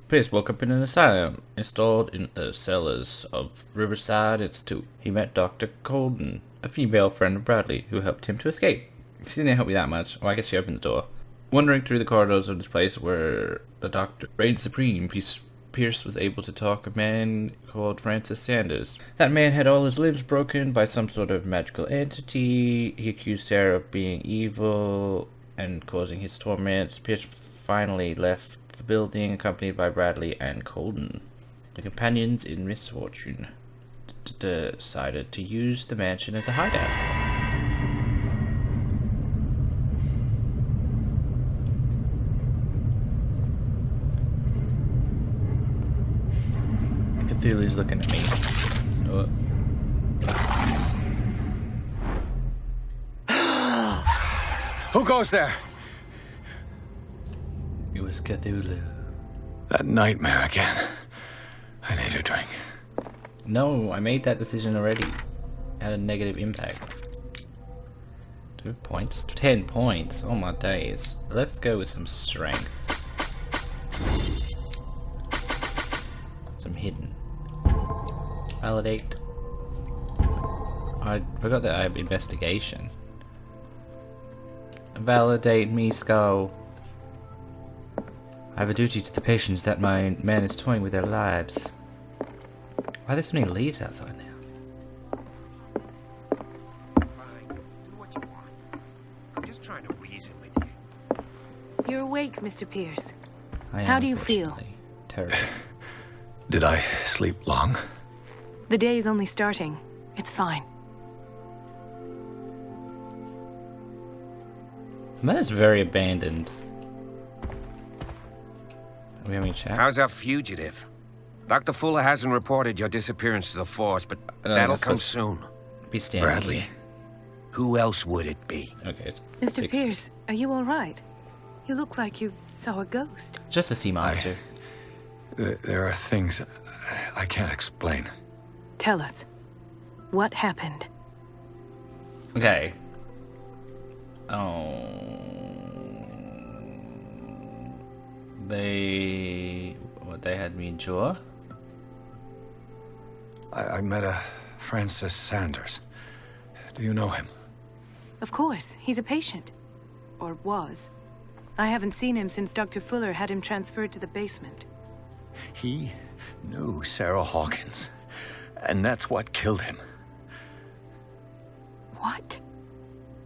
Pierce woke up in an asylum, installed in the cellars of Riverside Institute. He met Dr. Colden, a female friend of Bradley, who helped him to escape. She didn't help me that much. Well, I guess she opened the door. Wandering through the corridors of this place where the doctor reigned supreme, Pierce was able to talk a man called Francis Sanders. That man had all his limbs broken by some sort of magical entity. He accused Sarah of being evil and causing his torment. Pierce finally left the building, accompanied by Bradley and Colden. The companions in misfortune decided to use the mansion as a hideout. Cthulhu's looking at me. Oh. Who goes there? It was Cthulhu. That nightmare again. I need a drink. No, I made that decision already. Had a negative impact. 2 points? 10 points? Oh my days. Let's go with some strength. Some hidden. Validate. I forgot that I have investigation. Validate me, Skull. I have a duty to the patients that my man is toying with their lives. Why are there so many leaves outside now? Fine, do what you want. I'm just trying to reason with you. You're awake, Mr. Pierce. I am, How do you feel? unfortunately, terrible. Did I sleep long? The day's only starting. It's fine. The man is very abandoned. Are we having a chat? How's our fugitive? Dr. Fuller hasn't reported your disappearance to the force, but that'll that's come supposed- soon. Be standing. Bradley. Who else would it be? Okay, it's Mr. fixed. Pierce, are you all right? You look like you saw a ghost. Just a sea monster. There are things I can't explain. Tell us. What happened? Okay. Oh. They had me endure? I met a Francis Sanders. Do you know him? Of course, he's a patient. Or was. I haven't seen him since Dr. Fuller had him transferred to the basement. He knew Sarah Hawkins, and that's what killed him. What?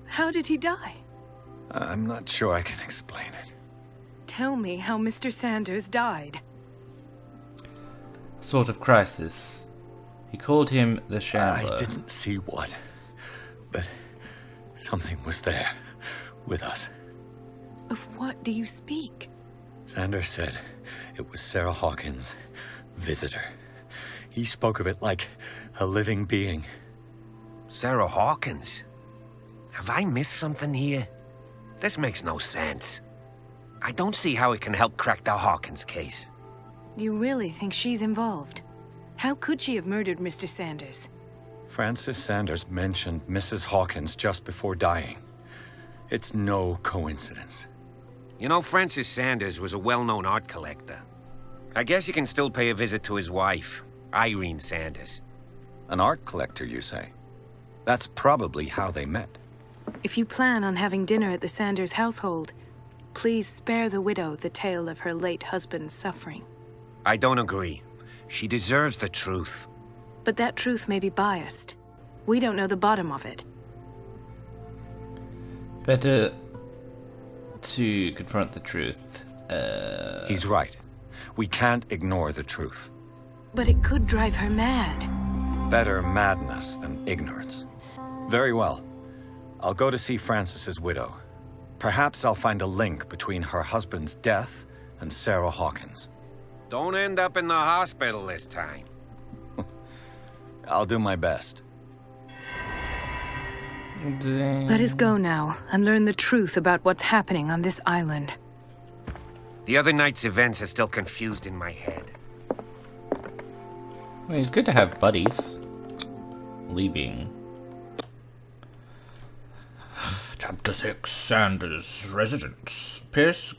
How did he die? I'm not sure I can explain it. Tell me how Mr. Sanders died. Sort of crisis. He called him the Shambler. I didn't see what, but something was there with us. Of what do you speak? Sanders said it was Sarah Hawkins' visitor. He spoke of it like a living being. Sarah Hawkins? Have I missed something here? This makes no sense. I don't see how it can help crack the Hawkins case. You really think she's involved? How could she have murdered Mr. Sanders? Francis Sanders mentioned Mrs. Hawkins just before dying. It's no coincidence. You know, Francis Sanders was a well-known art collector. I guess you can still pay a visit to his wife, Irene Sanders. An art collector, you say? That's probably how they met. If you plan on having dinner at the Sanders household, please spare the widow the tale of her late husband's suffering. I don't agree. She deserves the truth. But that truth may be biased. We don't know the bottom of it. Better to confront the truth. He's right. We can't ignore the truth. But it could drive her mad. Better madness than ignorance. Very well. I'll go to see Francis's widow. Perhaps I'll find a link between her husband's death and Sarah Hawkins. Don't end up in the hospital this time. I'll do my best. Dang. Let us go now and learn the truth about what's happening on this island. The other night's events are still confused in my head. Well, it's good to have buddies. Leaving. Chapter 6, Sanders' residence. Pierce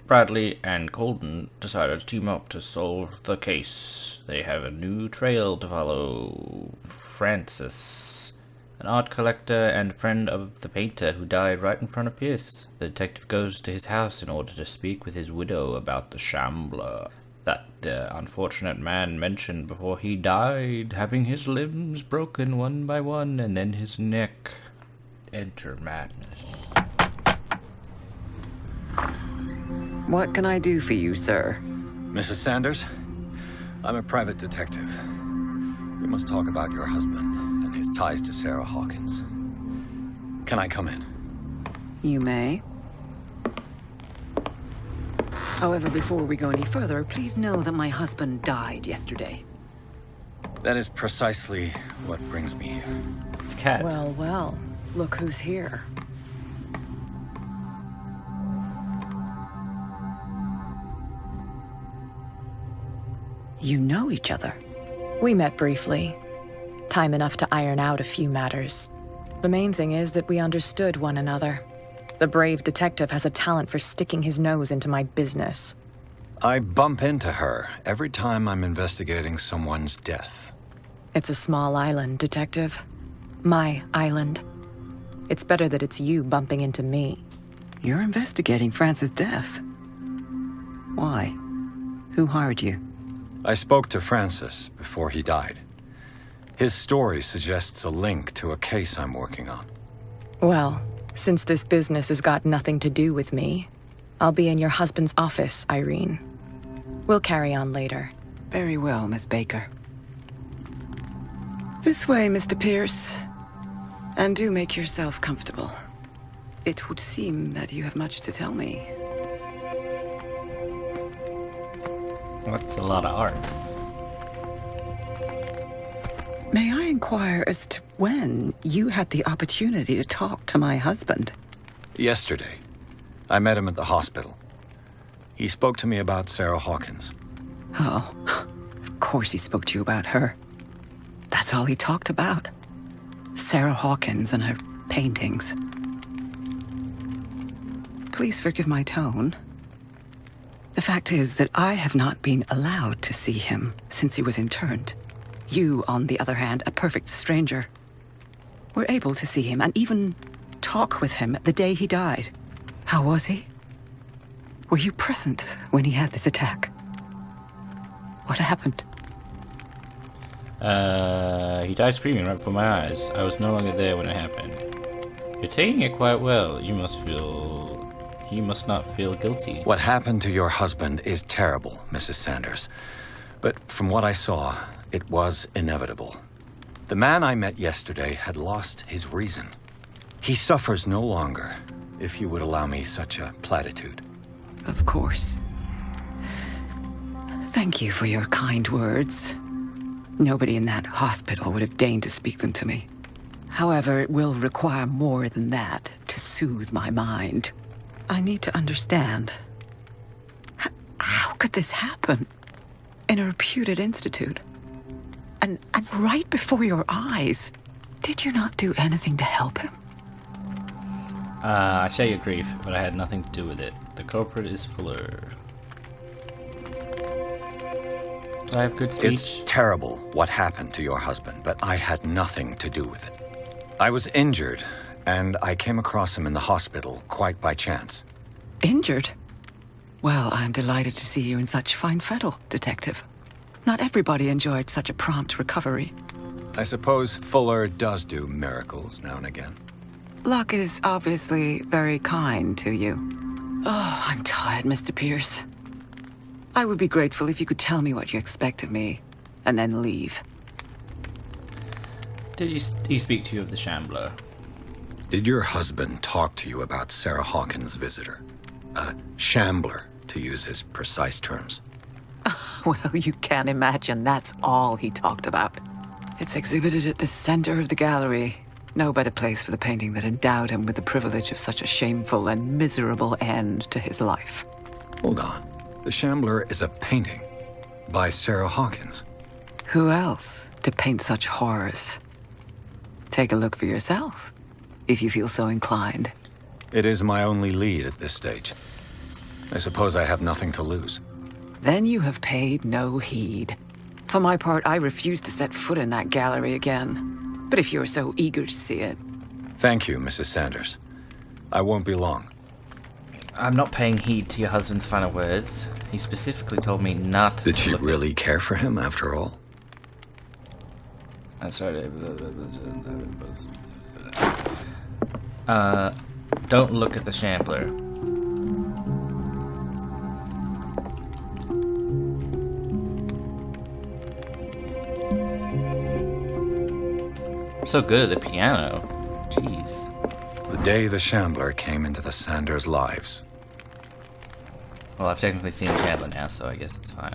Bradley and Colden decided to team up to solve the case. They have a new trail to follow. Francis, an art collector and friend of the painter who died right in front of Pierce. The detective goes to his house in order to speak with his widow about the Shambler that the unfortunate man mentioned before he died, having his limbs broken one by one and then his neck. Enter madness. What can I do for you, sir? Mrs. Sanders, I'm a private detective. We must talk about your husband and his ties to Sarah Hawkins. Can I come in? You may. However, before we go any further, please know that my husband died yesterday. That is precisely what brings me here. It's Cat. Well, well. Look who's here. You know each other. We met briefly. Time enough to iron out a few matters. The main thing is that we understood one another. The brave detective has a talent for sticking his nose into my business. I bump into her every time I'm investigating someone's death. It's a small island, detective. My island. It's better that it's you bumping into me. You're investigating Francis' death. Why? Who hired you? I spoke to Francis before he died. His story suggests a link to a case I'm working on. Well, since this business has got nothing to do with me, I'll be in your husband's office, Irene. We'll carry on later. Very well, Miss Baker. This way, Mr. Pierce. And do make yourself comfortable. It would seem that you have much to tell me. That's a lot of art. May I inquire as to when you had the opportunity to talk to my husband? Yesterday, I met him at the hospital. He spoke to me about Sarah Hawkins. Oh, of course he spoke to you about her. That's all he talked about. Sarah Hawkins and her paintings. Please forgive my tone. The fact is that I have not been allowed to see him since he was interned. You, on the other hand, a perfect stranger, were able to see him and even talk with him the day he died. How was he? Were you present when he had this attack? What happened? He died screaming right before my eyes. I was no longer there when it happened. You're taking it quite well. You must not feel guilty. What happened to your husband is terrible, Mrs. Sanders. But from what I saw, it was inevitable. The man I met yesterday had lost his reason. He suffers no longer, if you would allow me such a platitude. Of course. Thank you for your kind words. Nobody in that hospital would have deigned to speak them to me. However, it will require more than that to soothe my mind. I need to understand. How could this happen? In a reputed institute? And right before your eyes? Did you not do anything to help him? I share your grief, but I had nothing to do with it. The culprit is Fuller. Do I have good speech? It's terrible what happened to your husband, but I had nothing to do with it. I was injured, and I came across him in the hospital quite by chance. Injured? Well, I'm delighted to see you in such fine fettle, Detective. Not everybody enjoyed such a prompt recovery. I suppose Fuller does do miracles now and again. Luck is obviously very kind to you. Oh, I'm tired, Mr. Pierce. I would be grateful if you could tell me what you expect of me, and then leave. Did he speak to you of the Shambler? Did your husband talk to you about Sarah Hawkins' visitor? A Shambler, to use his precise terms. Well, you can imagine that's all he talked about. It's exhibited at the center of the gallery. No better place for the painting that endowed him with the privilege of such a shameful and miserable end to his life. Hold on. The Shambler is a painting by Sarah Hawkins. Who else to paint such horrors? Take a look for yourself, if you feel so inclined. It is my only lead at this stage. I suppose I have nothing to lose. Then you have paid no heed. For my part, I refuse to set foot in that gallery again. But if you're so eager to see it... Thank you, Mrs. Sanders. I won't be long. I'm not paying heed to your husband's final words. He specifically told me not to Did she look really care for him after all? Sorry. Don't look at the Shambler. I'm so good at the piano. Jeez. The day the Shambler came into the Sanders' lives. Well, I've technically seen the Shambler now, so I guess it's fine.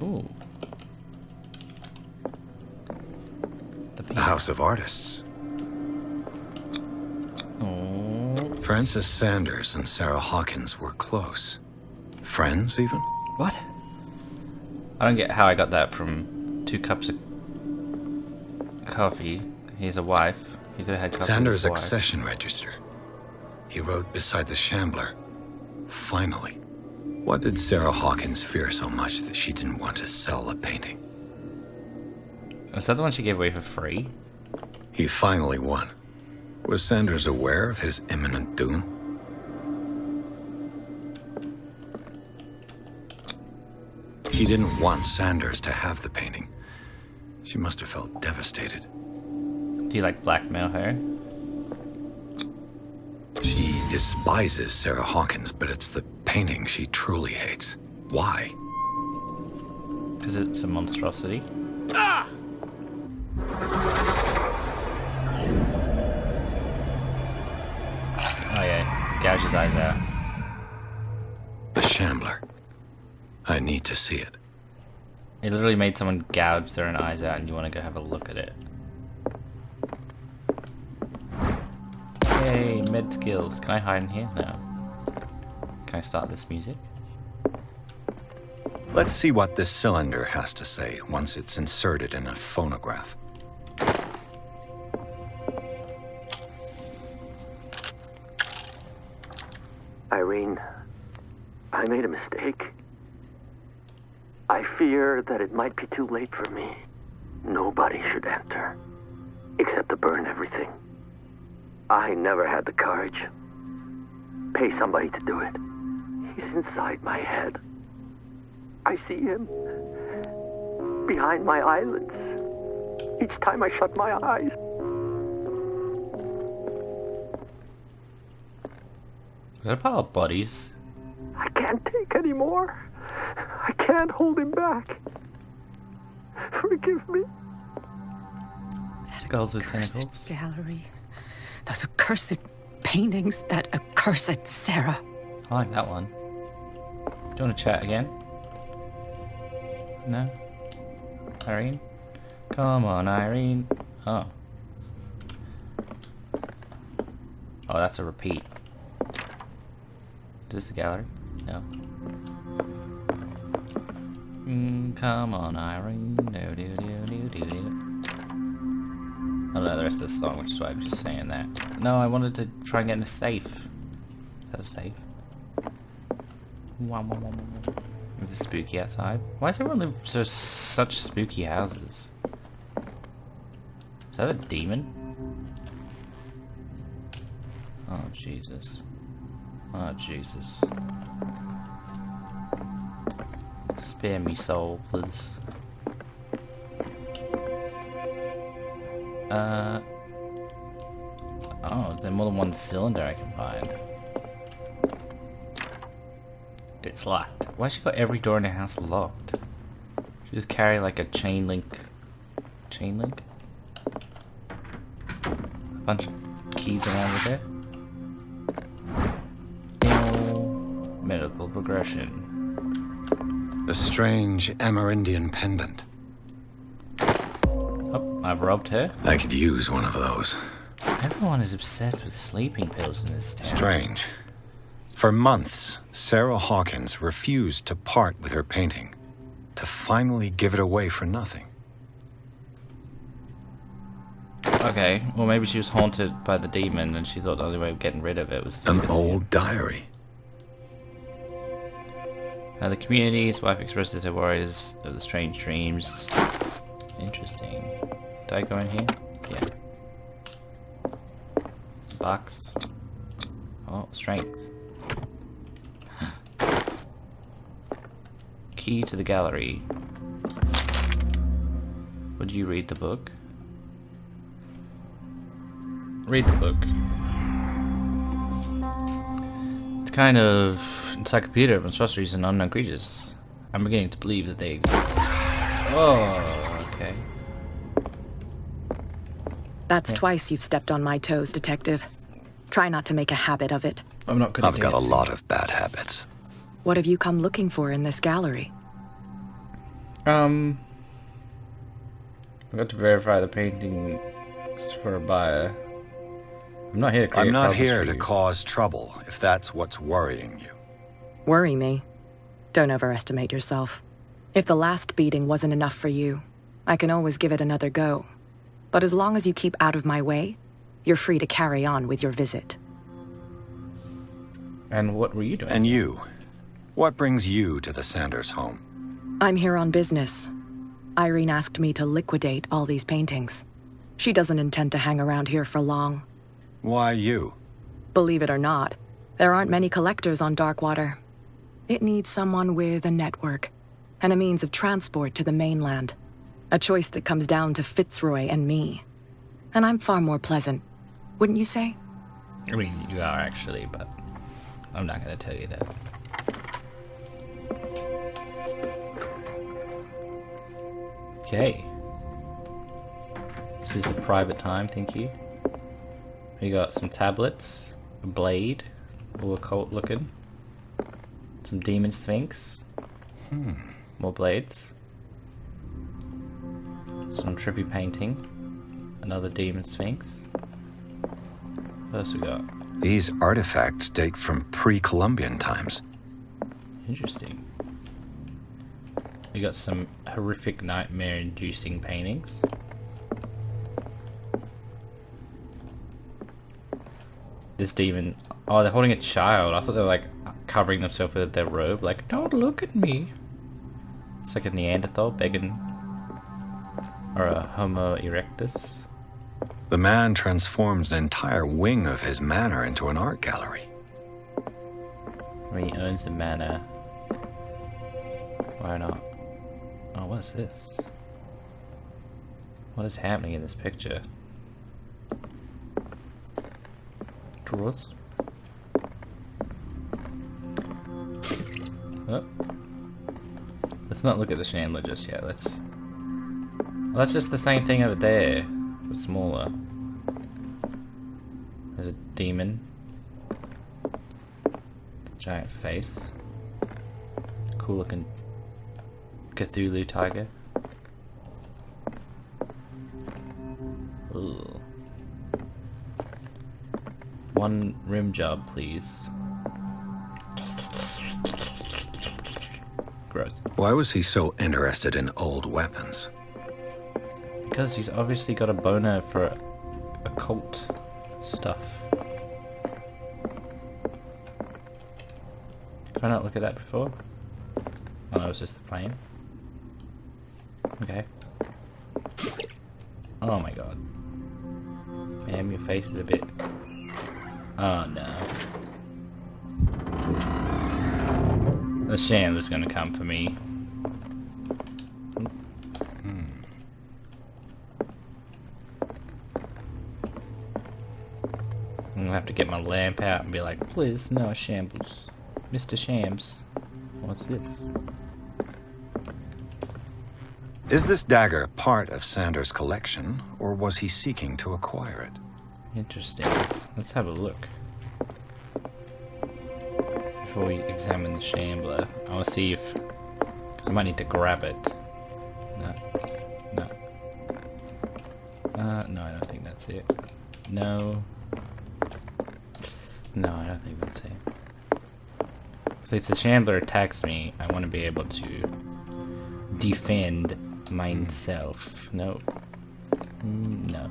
Ooh. A house of artists. Oh. Francis Sanders and Sarah Hawkins were close. Friends, even? What? I don't get how I got that from 2 cups of coffee. He's a wife. He could have had coffee Sanders' with his wife. accession register. He wrote beside the Shambler. Finally. What did Sarah Hawkins fear so much that she didn't want to sell the painting? Was that the one she gave away for free? He finally won. Was Sanders aware of his imminent doom? She didn't want Sanders to have the painting. She must have felt devastated. Do you like blackmail her? She despises Sarah Hawkins, but it's the painting she truly hates. Why? Because it's a monstrosity. Oh yeah, gouge his eyes out. The Shambler. I need to see it. It literally made someone gouge their own eyes out and you want to go have a look at it. Hey, med skills. Can I hide in here? No. Can I start this music? Let's see what this cylinder has to say once it's inserted in a phonograph. Irene, I made a mistake. I fear that it might be too late for me. Nobody should enter, except to burn everything. I never had the courage. Pay somebody to do it. He's inside my head. I see him behind my eyelids each time I shut my eyes. Is that a pile of bodies? I can't take any more. I can't hold him back. Forgive me. Skulls with Accursed tentacles? gallery. Those accursed paintings. That accursed Sarah. I like that one. Do you want to chat again? No? Irene? Come on, Irene. Oh. Oh, that's a repeat. Is this the gallery? No. Come on, Irene. Do do do do do do. I don't know the rest of the song, which is why I'm just saying that. No, I wanted to try and get in a safe. Is that a safe? Is it spooky outside? Why does everyone live such spooky houses? Is that a demon? Oh Jesus. Oh Jesus. Spare me soul, please. Oh, is there more than one cylinder I can find? It's locked. Why has she got every door in her house locked? She just carry like a chain link. Chain link? A bunch of keys around with it. Medical progression. A strange Amerindian pendant. Oh, I've robbed her. I could use one of those. Everyone is obsessed with sleeping pills in this town. Strange. For months, Sarah Hawkins refused to part with her painting, to finally give it away for nothing. Okay, well maybe she was haunted by the demon and she thought the only way of getting rid of it was An old diary. The community, his wife expresses her worries of the strange dreams. Interesting. Did I go in here? Yeah. It's a box. Oh, strength. Key to the gallery. Would you read the book? Read the book. It's kind of encyclopedia of monstrosities and unknown creatures. I'm beginning to believe that they exist. Oh, okay. That's twice you've stepped on my toes, Detective. Try not to make a habit of it. I'm not good at I've got a dancing. lot of bad habits. What have you come looking for in this gallery? I got to verify the paintings for a buyer. I'm not here to create I'm not problems here for to you. cause trouble, if that's what's worrying you. Worry me? Don't overestimate yourself. If the last beating wasn't enough for you, I can always give it another go. But as long as you keep out of my way, you're free to carry on with your visit. And what were you doing? And you? What brings you to the Sanders home? I'm here on business. Irene asked me to liquidate all these paintings. She doesn't intend to hang around here for long. Why you? Believe it or not, there aren't many collectors on Darkwater. It needs someone with a network and a means of transport to the mainland. A choice that comes down to Fitzroy and me. And I'm far more pleasant, wouldn't you say? I mean, you are actually, but I'm not going to tell you that. Okay. This is a private time, thank you. We got some tablets, a blade, all occult looking. Some demon sphinx. More blades. Some trippy painting. Another demon sphinx. What else we got? These artifacts date from pre-Columbian times. Interesting. We got some horrific nightmare-inducing paintings. This demon... Oh, they're holding a child. I thought they were like covering themselves with their robe. Like, don't look at me. It's like a Neanderthal begging... Or a Homo erectus. The man transforms an entire wing of his manor into an art gallery. I mean, he owns the manor. Why not? Oh, what is this? What is happening in this picture? Drawers? Oh. Let's not look at the Shambler just yet. Let's... Well, that's just the same thing over there, but smaller. There's a demon. Giant face. Cool looking Cthulhu tiger. Ugh. One rim job, please. Gross. Why was he so interested in old weapons? Because he's obviously got a boner for occult stuff. Did I not look at that before? Oh no, it was just the plane. Okay. Oh my god. Ma'am, your face is a bit... Oh no. The Shambler's gonna come for me. I'm gonna have to get my lamp out and be like, please, no shambles. Mr. Shams. What's this? Is this dagger part of Sanders' collection, or was he seeking to acquire it? Interesting. Let's have a look. Before we examine the Shambler, I want to see if... Because I might need to grab it. No. No. No, I don't think that's it. No. No, I don't think that's it. So if the Shambler attacks me, I want to be able to defend myself. No. No.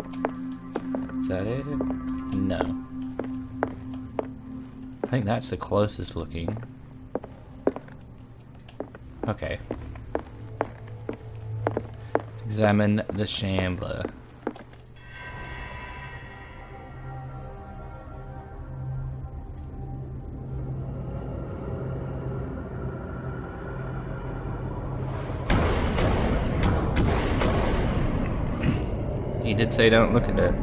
Is that it? No. I think that's the closest looking. Okay. Examine the Shambler. He did say don't look at it.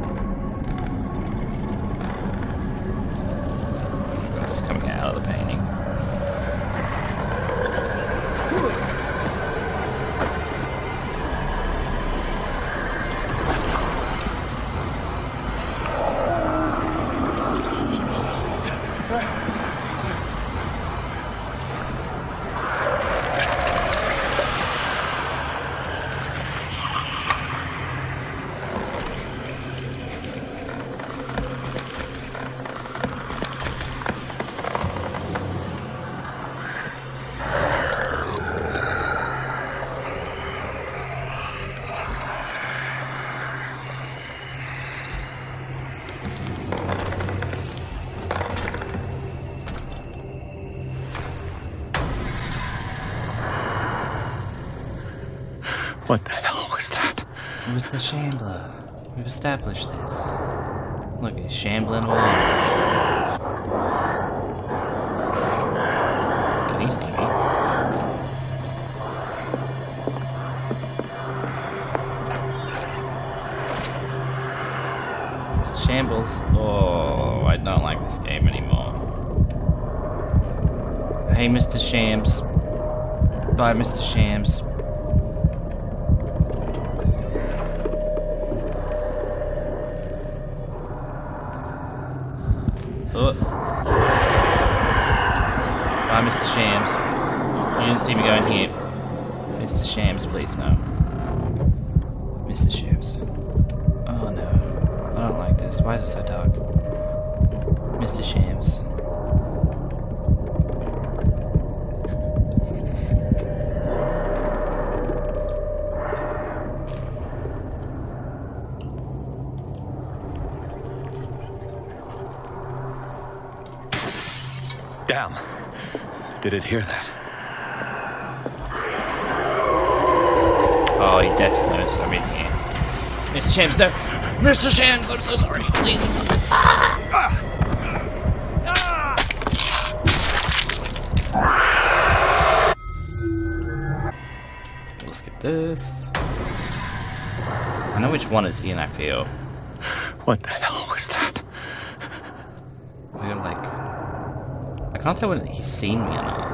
It's coming out of the painting. What the hell was that? It was the Shambler. We've established this. Look, he's shambling away. Can he see me? Shambles. Oh, I don't like this game anymore. Hey, Mr. Shams. Bye, Mr. Shams. Oh. Bye, Mr. Shams. You didn't see me going here. Mr. Shams, please, no. Mr. Shams. Oh, no. I don't like this. Why is it so dark? Mr. Shams. Damn. Did it hear that? Oh, he definitely knows I'm in here. Mr. Shams, no! Mr. Shams, I'm so sorry. Please. We'll skip this. I know which one is he and I feel. What the hell was that? I gotta like... I can't tell whether he's seen me or not.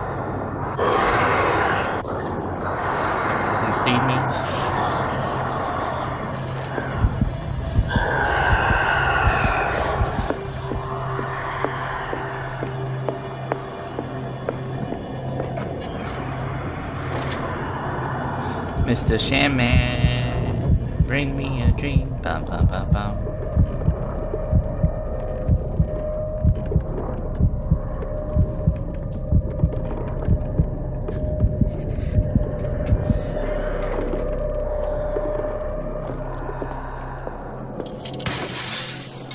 Has he seen me? Mr. Shaman, bring me a dream. Bum, bum, bum, bum.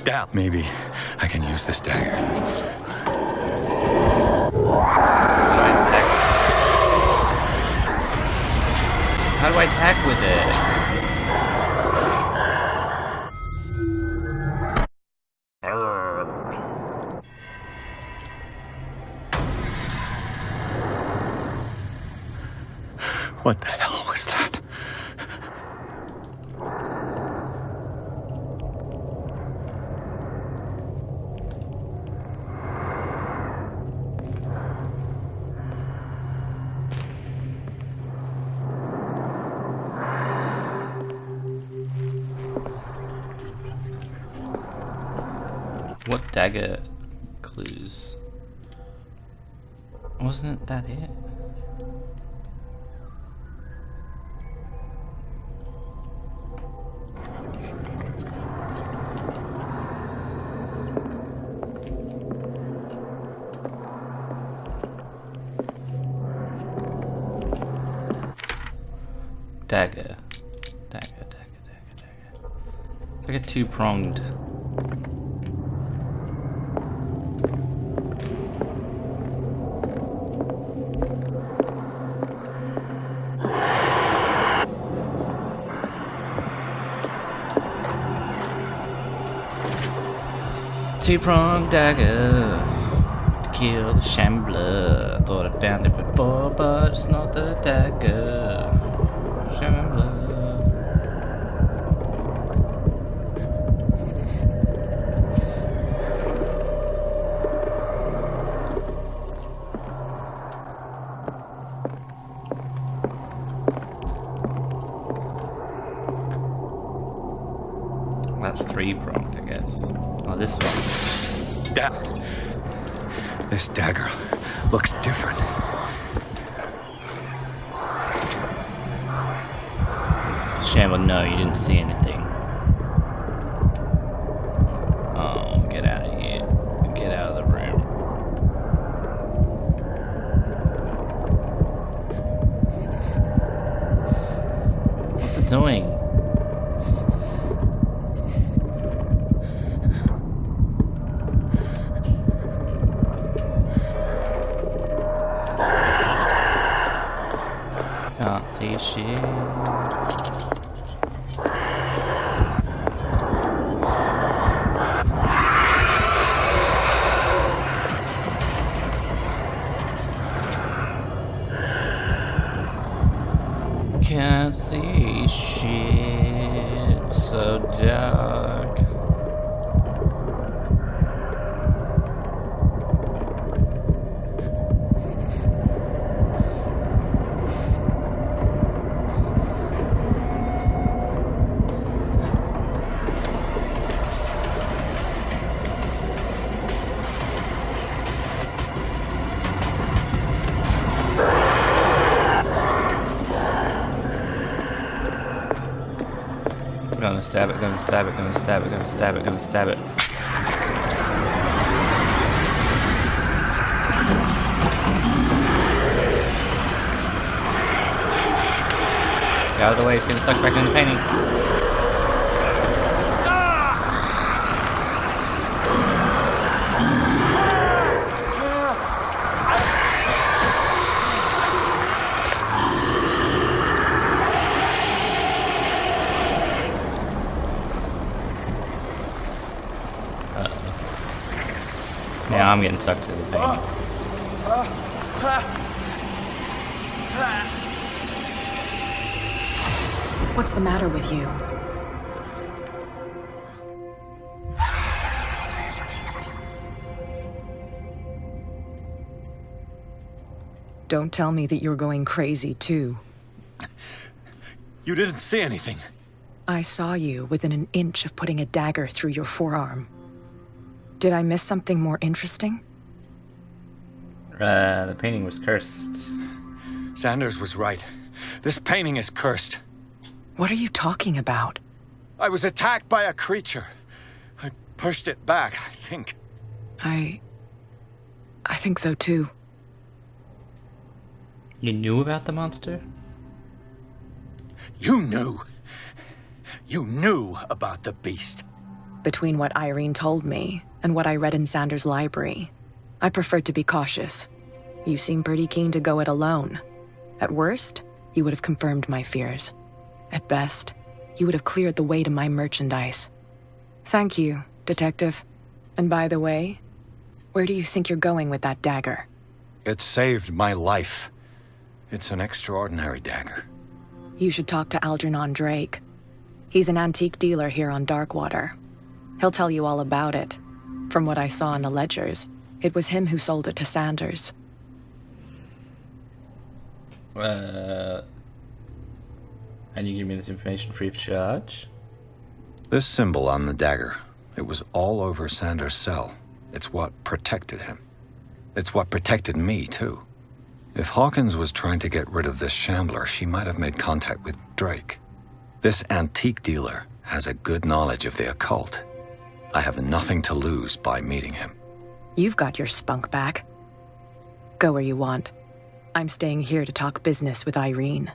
Damn. Maybe I can use this dagger. How do I attack with it? What the hell was that? What dagger clues? Wasn't that it? Dagger. Dagger. It's like a two-pronged two-pronged dagger to kill the Shambler. Thought I found it before, but it's not the dagger. Shambler. That's three-pronged, I guess. Oh, this one. This dagger looks different. Shambler, no, you didn't see anything. Oh, get out of here. Get out of the room. What's it doing? Can't see shit. Can't see shit. So dark. Gonna stab it, gonna stab it, gonna stab it, gonna stab it, gonna stab it. Get out of the way, it's gonna suck back in the painting. Now I'm getting sucked to the painting. What's the matter with you? Don't tell me that you're going crazy, too. You didn't see anything. I saw you within an inch of putting a dagger through your forearm. Did I miss something more interesting? The painting was cursed. Sanders was right. This painting is cursed. What are you talking about? I was attacked by a creature. I pushed it back, I think. I think so, too. You knew about the monster? You knew. You knew about the beast. Between what Irene told me and what I read in Sanders' library, I preferred to be cautious. You seem pretty keen to go it alone. At worst, you would have confirmed my fears. At best, you would have cleared the way to my merchandise. Thank you, Detective. And by the way, where do you think you're going with that dagger? It saved my life. It's an extraordinary dagger. You should talk to Algernon Drake. He's an antique dealer here on Darkwater. He'll tell you all about it. From what I saw in the ledgers, it was him who sold it to Sanders. And you give me this information free of charge? This symbol on the dagger, it was all over Sanders' cell. It's what protected him. It's what protected me, too. If Hawkins was trying to get rid of this Shambler, she might have made contact with Drake. This antique dealer has a good knowledge of the occult. I have nothing to lose by meeting him. You've got your spunk back. Go where you want. I'm staying here to talk business with Irene.